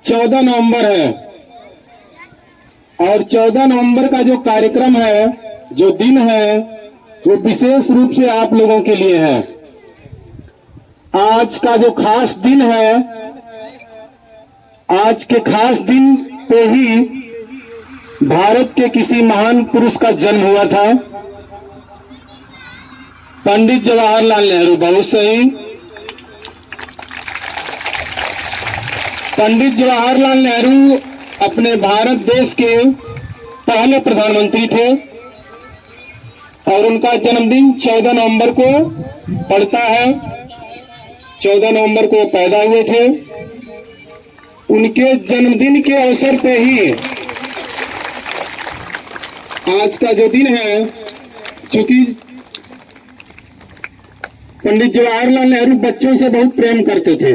14 नवंबर है और 14 नवंबर का जो कार्यक्रम है, जो दिन है, वो विशेष रूप से आप लोगों के लिए है। आज का जो खास दिन है, आज के खास दिन पे ही भारत के किसी महान पुरुष का जन्म हुआ था, पंडित जवाहरलाल नेहरू। बहुत सही, पंडित जवाहरलाल नेहरू अपने भारत देश के पहले प्रधानमंत्री थे और उनका जन्मदिन 14 नवंबर को पड़ता है। 14 नवंबर को पैदा हुए थे। उनके जन्मदिन के अवसर पे ही आज का जो दिन है, चूंकि पंडित जवाहरलाल नेहरू बच्चों से बहुत प्रेम करते थे,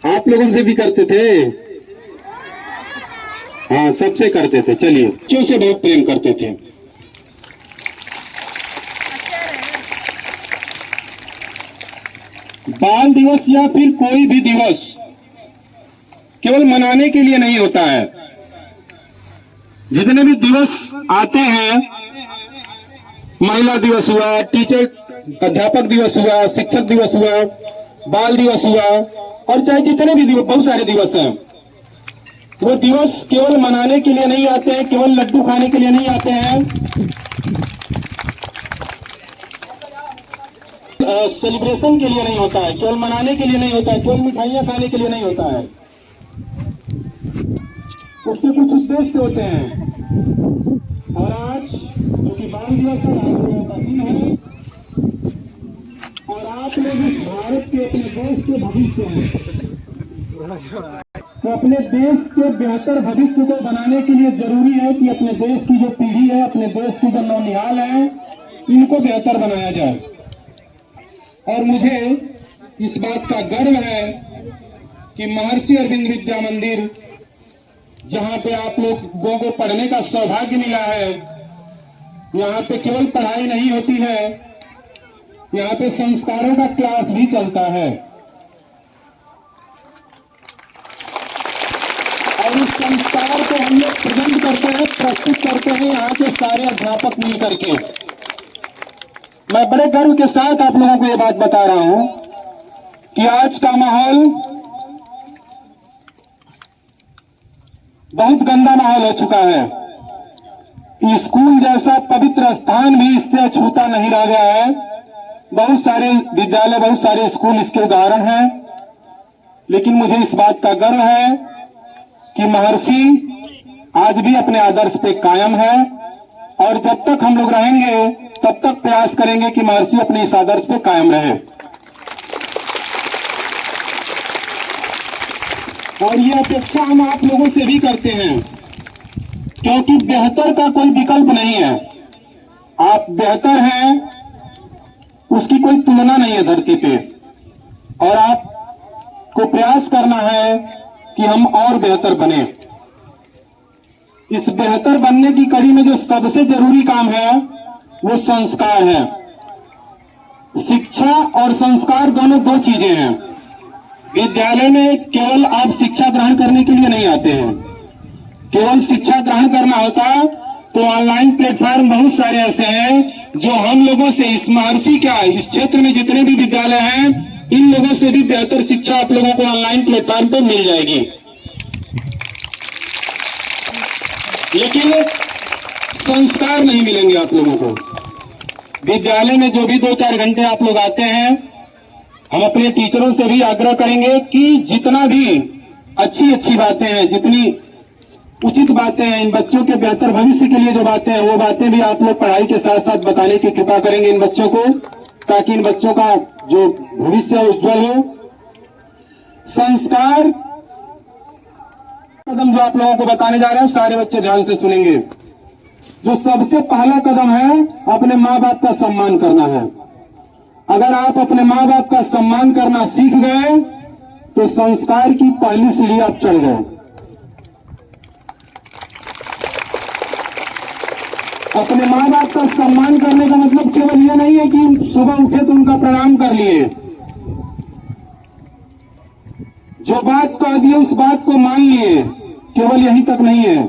आप लोगों से भी करते थे, हाँ सबसे करते थे। चलिए, बच्चों से बहुत प्रेम करते थे। बाल दिवस या फिर कोई भी दिवस केवल मनाने के लिए नहीं होता है। जितने भी दिवस आते हैं, महिला दिवस हुआ, टीचर अध्यापक दिवस हुआ, शिक्षक दिवस हुआ, बाल दिवस हुआ, और चाहे जितने भी दिवस, बहुत सारे दिवस हैं, वो दिवस केवल मनाने के लिए नहीं आते हैं, केवल लड्डू खाने के लिए नहीं आते हैं, सेलिब्रेशन के लिए नहीं होता है, केवल मनाने के लिए नहीं होता है, केवल मिठाइयां खाने के लिए नहीं होता है। उसके कुछ उद्देश्य होते हैं। और आज जो कि बाल दिवस है, आप लोगों का दिन है, और आप लोग इस भारत के, अपने देश के भविष्य हैं, तो अपने देश के बेहतर भविष्य को बनाने के लिए जरूरी है कि अपने देश की जो पीढ़ी है, अपने देश की जो नौनिहाल है, इनको बेहतर बनाया जाए। और मुझे इस बात का गर्व है कि महर्षि अरविंद विद्या मंदिर, जहां पे आप लोगों को पढ़ने का सौभाग्य मिला है, यहाँ पे केवल पढ़ाई नहीं होती है, यहाँ पे संस्कारों का क्लास भी चलता है। और इस संस्कार को हम लोग प्रेजेंट करते हैं, प्रस्तुत करते हैं यहाँ के सारे अध्यापक मिल करके। मैं बड़े गर्व के साथ आप लोगों को ये बात बता रहा हूं कि आज का माहौल बहुत गंदा माहौल हो चुका है। स्कूल जैसा पवित्र स्थान भी इससे अछूता नहीं रह गया है। बहुत सारे विद्यालय, बहुत सारे स्कूल इसके उदाहरण हैं। लेकिन मुझे इस बात का गर्व है कि महर्षि आज भी अपने आदर्श पे कायम है, और जब तक हम लोग रहेंगे तब तक प्रयास करेंगे कि महर्षि अपने इस आदर्श पे कायम रहे। और ये अपेक्षा हम आप लोगों से भी करते हैं, क्योंकि बेहतर का कोई विकल्प नहीं है। आप बेहतर हैं, उसकी कोई तुलना नहीं है धरती पे, और आपको प्रयास करना है कि हम और बेहतर बने। इस बेहतर बनने की कड़ी में जो सबसे जरूरी काम है, वो संस्कार है। शिक्षा और संस्कार दोनों दो चीजें हैं। विद्यालय में केवल आप शिक्षा ग्रहण करने के लिए नहीं आते हैं। केवल शिक्षा ग्रहण करना होता तो ऑनलाइन प्लेटफॉर्म बहुत सारे ऐसे हैं जो हम लोगों से, इस महर्षि क्या, इस क्षेत्र में जितने भी विद्यालय हैं, इन लोगों से भी बेहतर शिक्षा आप लोगों को ऑनलाइन प्लेटफॉर्म पर मिल जाएगी। लेकिन संस्कार नहीं मिलेंगे आप लोगों को। विद्यालय में जो भी 2-4 घंटे आप लोग आते हैं, हम अपने टीचरों से भी आग्रह करेंगे कि जितना भी अच्छी अच्छी बातें हैं, जितनी उचित बातें हैं, इन बच्चों के बेहतर भविष्य के लिए जो बातें हैं, वो बातें भी आप लोग पढ़ाई के साथ साथ बताने की कृपा करेंगे इन बच्चों को, ताकि इन बच्चों का जो भविष्य उज्जवल हो। संस्कार कदम जो आप लोगों को बताने जा रहे हैं, सारे बच्चे ध्यान से सुनेंगे। जो सबसे पहला कदम है, अपने माँ बाप का सम्मान करना है। अगर आप अपने माँ बाप का सम्मान करना सीख गए तो संस्कार की पहली सीढ़ी आप चढ़ गए। अपने माँ बाप का सम्मान करने का मतलब केवल ये नहीं है कि सुबह उठे तो उनका प्रणाम कर लिए। जो बात कह दिए उस बात को मान लिए, केवल यही तक नहीं है।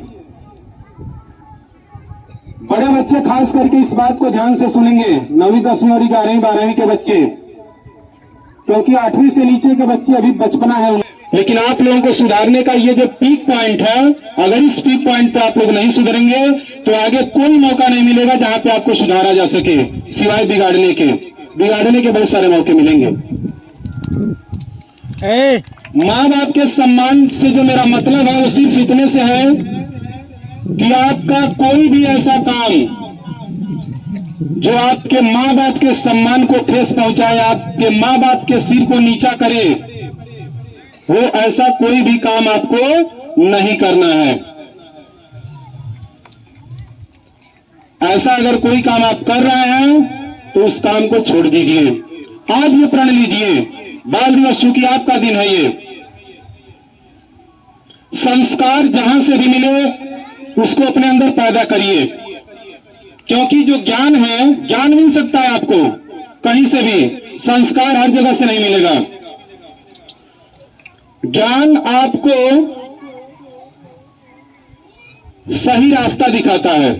बड़े बच्चे खास करके इस बात को ध्यान से सुनेंगे, 9वीं 10वीं और 11वीं 12वीं के बच्चे, क्योंकि 8वीं से नीचे के बच्चे अभी बचपना है। लेकिन आप लोगों को सुधारने का ये जो पीक पॉइंट है, अगर इस पीक पॉइंट पे आप लोग नहीं सुधरेंगे तो आगे कोई मौका नहीं मिलेगा जहां पे आपको सुधारा जा सके, सिवाय बिगाड़ने के। बिगाड़ने के बहुत सारे मौके मिलेंगे। माँ बाप के सम्मान से जो मेरा मतलब है वो सिर्फ इतने से है कि आपका कोई भी ऐसा काम जो आपके माँ बाप के सम्मान को ठेस पहुंचाए, आपके माँ बाप के सिर को नीचा करे, वो ऐसा कोई भी काम आपको नहीं करना है। ऐसा अगर कोई काम आप कर रहे हैं तो उस काम को छोड़ दीजिए। आज ये प्रण लीजिए, बाल दिवस चूंकि आपका दिन है, ये संस्कार जहां से भी मिले उसको अपने अंदर पैदा करिए, क्योंकि जो ज्ञान है, ज्ञान मिल सकता है आपको कहीं से भी, संस्कार हर जगह से नहीं मिलेगा। ज्ञान आपको सही रास्ता दिखाता है,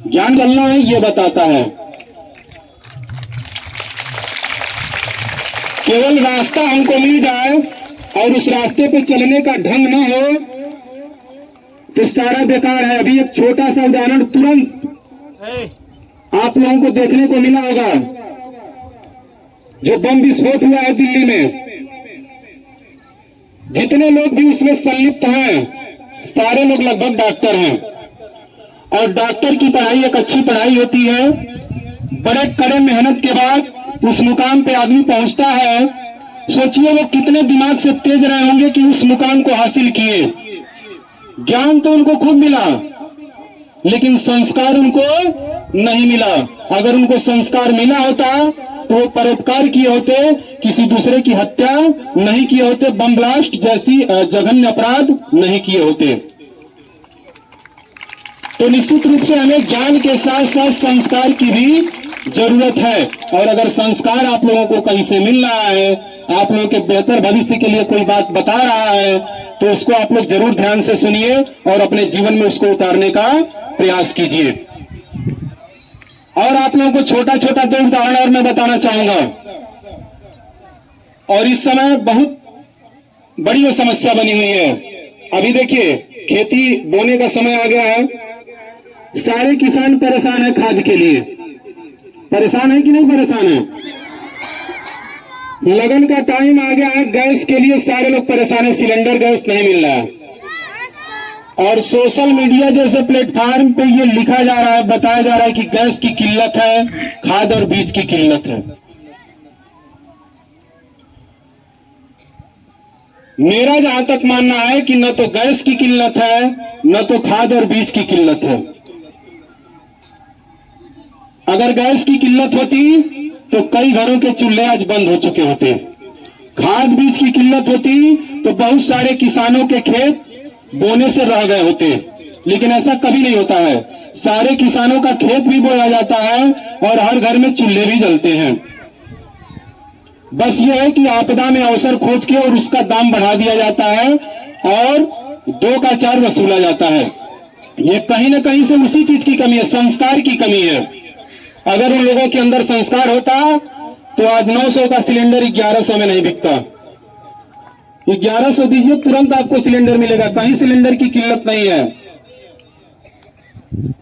ज्ञान चलना है ये बताता है। केवल रास्ता हमको मिल जाए और उस रास्ते पे चलने का ढंग ना हो तो सारा बेकार है। अभी एक छोटा सा उदाहरण तुरंत आप लोगों को देखने को मिला होगा, जो बम विस्फोट हुआ है दिल्ली में। जितने लोग भी उसमें संलिप्त हैं सारे लोग लगभग डॉक्टर हैं, और डॉक्टर की पढ़ाई एक अच्छी पढ़ाई होती है। बड़े कड़े मेहनत के बाद उस मुकाम पे आदमी पहुंचता है। सोचिए वो कितने दिमाग से तेज रहे होंगे कि उस मुकाम को हासिल किए। ज्ञान तो उनको खूब मिला लेकिन संस्कार उनको नहीं मिला। अगर उनको संस्कार मिला होता तो वो परोपकार किए होते, किसी दूसरे की हत्या नहीं किए होते, बम ब्लास्ट जैसी जघन्य अपराध नहीं किए होते। तो निश्चित रूप से हमें ज्ञान के साथ साथ संस्कार की भी जरूरत है। और अगर संस्कार आप लोगों को कहीं से मिल रहा है, आप लोगों के बेहतर भविष्य के लिए कोई बात बता रहा है, तो उसको आप लोग जरूर ध्यान से सुनिए और अपने जीवन में उसको उतारने का प्रयास कीजिए। और आप लोगों को छोटा छोटा दो उदाहरण और मैं बताना चाहूंगा। और इस समय बहुत बड़ी वो समस्या बनी हुई है। अभी देखिए खेती बोने का समय आ गया है, सारे किसान परेशान है खाद के लिए। परेशान है कि नहीं परेशान है? लगन का टाइम आ गया है, गैस के लिए सारे लोग परेशान है, सिलेंडर गैस नहीं मिल रहा है। और सोशल मीडिया जैसे प्लेटफॉर्म पे ये लिखा जा रहा है, बताया जा रहा है कि गैस की किल्लत है, खाद और बीज की किल्लत है। मेरा जहां तक मानना है कि न तो गैस की किल्लत है, न तो खाद और बीज की किल्लत है। अगर गैस की किल्लत होती तो कई घरों के चूल्हे आज बंद हो चुके होते। खाद बीज की किल्लत होती तो बहुत सारे किसानों के खेत बोने से रह गए होते। लेकिन ऐसा कभी नहीं होता है, सारे किसानों का खेत भी बोया जाता है और हर घर में चूल्हे भी जलते हैं। बस ये है कि आपदा में अवसर खोज के और उसका दाम बढ़ा दिया जाता है और 2 का 4 वसूला जाता है। ये कहीं ना कहीं से उसी चीज की कमी है, संस्कार की कमी है। अगर उन लोगों के अंदर संस्कार होता तो आज 900 का सिलेंडर 1100 में नहीं बिकता। 1100 दीजिए, तुरंत आपको सिलेंडर मिलेगा, कहीं सिलेंडर की किल्लत नहीं है।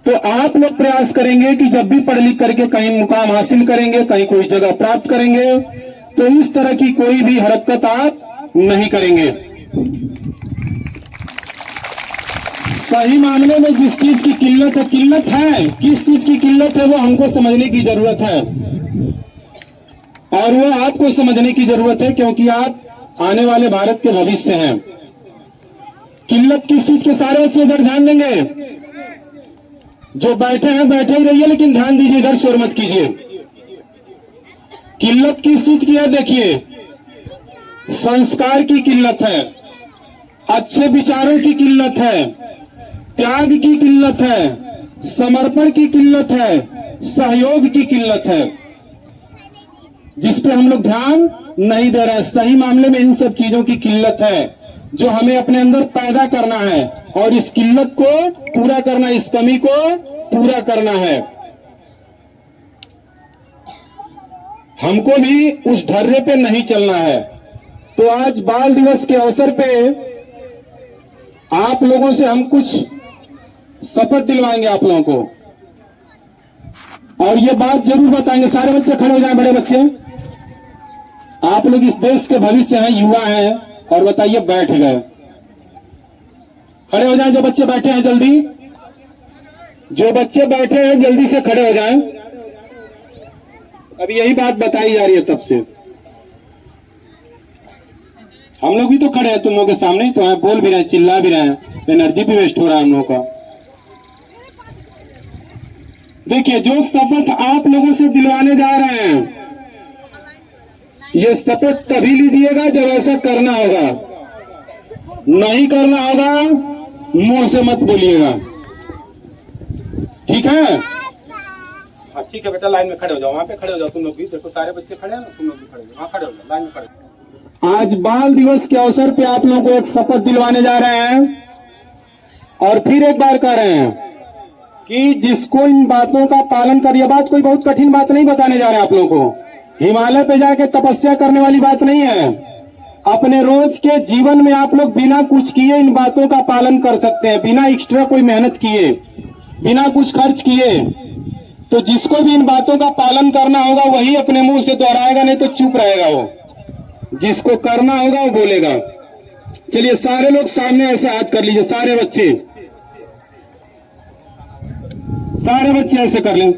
तो आप लोग प्रयास करेंगे कि जब भी पढ़ लिख करके कहीं मुकाम हासिल करेंगे, कहीं कोई जगह प्राप्त करेंगे, तो इस तरह की कोई भी हरकत आप नहीं करेंगे। सही मामले में जिस चीज की किल्लत है, किस चीज की किल्लत है वो हमको समझने की जरूरत है, और वो आपको समझने की जरूरत है, क्योंकि आप आने वाले भारत के भविष्य हैं। किल्लत किस चीज के, सारे बच्चे इधर ध्यान देंगे। जो बैठे हैं बैठे ही रहिए, लेकिन ध्यान दीजिए, इधर शोर मत कीजिए। किल्लत किस चीज की है? देखिए, संस्कार की किल्लत है, अच्छे विचारों की किल्लत है, त्याग की किल्लत है, समर्पण की किल्लत है, सहयोग की किल्लत है, जिस पे हम लोग ध्यान नहीं दे रहा है। सही मामले में इन सब चीजों की किल्लत है जो हमें अपने अंदर पैदा करना है और इस किल्लत को पूरा करना, इस कमी को पूरा करना है। हमको भी उस ढर्रे पे नहीं चलना है। तो आज बाल दिवस के अवसर पे आप लोगों से हम कुछ शपथ दिलवाएंगे आप लोगों को, और ये बात जरूर बताएंगे। सारे बच्चे खड़े हो जाएं, बड़े बच्चे। आप लोग इस देश के भविष्य हैं, युवा हैं, और बताइए बैठ गए। खड़े हो जाएं जो बच्चे बैठे हैं, जल्दी। जो बच्चे बैठे हैं जल्दी से खड़े हो जाएं। अभी यही बात बताई जा रही है तब से। हम लोग भी तो खड़े हैं, तुम लोगों के सामने ही तो हैं, बोल भी रहे हैं, चिल्ला भी रहे हैं, एनर्जी भी वेस्ट हो रहा है हम लोगों का। देखिए, जो शपथ आप लोगों से दिलवाने जा रहे हैं, ये शपथ तभी लीजिएगा जब ऐसा करना होगा। नहीं करना होगा मुंह से मत बोलिएगा, ठीक है? हाँ ठीक है बेटा, लाइन में खड़े हो जाओ, वहां पे खड़े हो जाओ। तुम लोग भी देखो, सारे बच्चे खड़े हैं ना, तुम लोग भी खड़े हो जाओ, वहां खड़े हो जाओ, लाइन में खड़े हो जाओ। आज बाल दिवस के अवसर पे आप लोगों को एक शपथ दिलवाने जा रहे हैं, और फिर एक बार कह रहे हैं कि जिसको इन बातों का पालन कर, यह बात कोई बहुत कठिन बात नहीं बताने जा रहे हैं आप लोगों को। हिमालय पे जाके तपस्या करने वाली बात नहीं है। अपने रोज के जीवन में आप लोग बिना कुछ किए इन बातों का पालन कर सकते हैं, बिना एक्स्ट्रा कोई मेहनत किए, बिना कुछ खर्च किए। तो जिसको भी इन बातों का पालन करना होगा वही अपने मुंह से दोहराएगा, नहीं तो चुप रहेगा वो। जिसको करना होगा वो बोलेगा। चलिए सारे लोग सामने ऐसे हाथ कर लीजिए, सारे बच्चे ऐसे कर लें।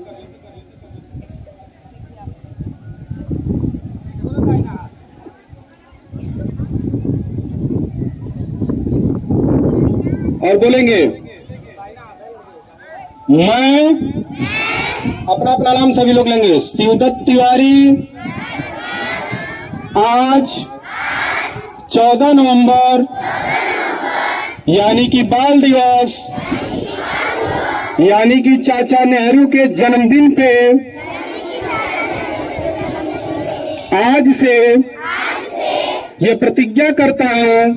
और बोलेंगे, मैं अपना अपना नाम सभी लोग लेंगे। शिवदत्त तिवारी आज 14 नवंबर यानी कि बाल दिवस, यानी कि चाचा नेहरू के जन्मदिन पे आज से ये प्रतिज्ञा करता हूं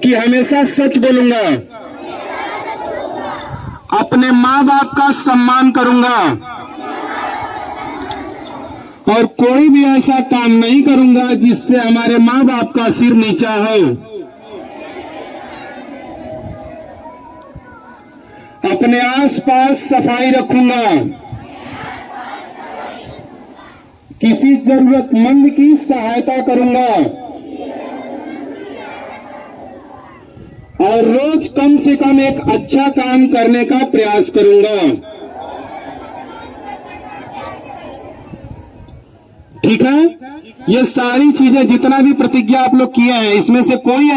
कि हमेशा सच बोलूंगा, अपने माँ बाप का सम्मान करूंगा, और कोई भी ऐसा काम नहीं करूंगा जिससे हमारे माँ बाप का सिर नीचा हो। अपने आसपास सफाई रखूंगा, किसी जरूरतमंद की सहायता करूंगा, और रोज कम से कम एक अच्छा काम करने का प्रयास करूंगा। ठीक है? ये सारी चीजें जितना भी प्रतिज्ञा आप लोग किए हैं, इसमें से कोई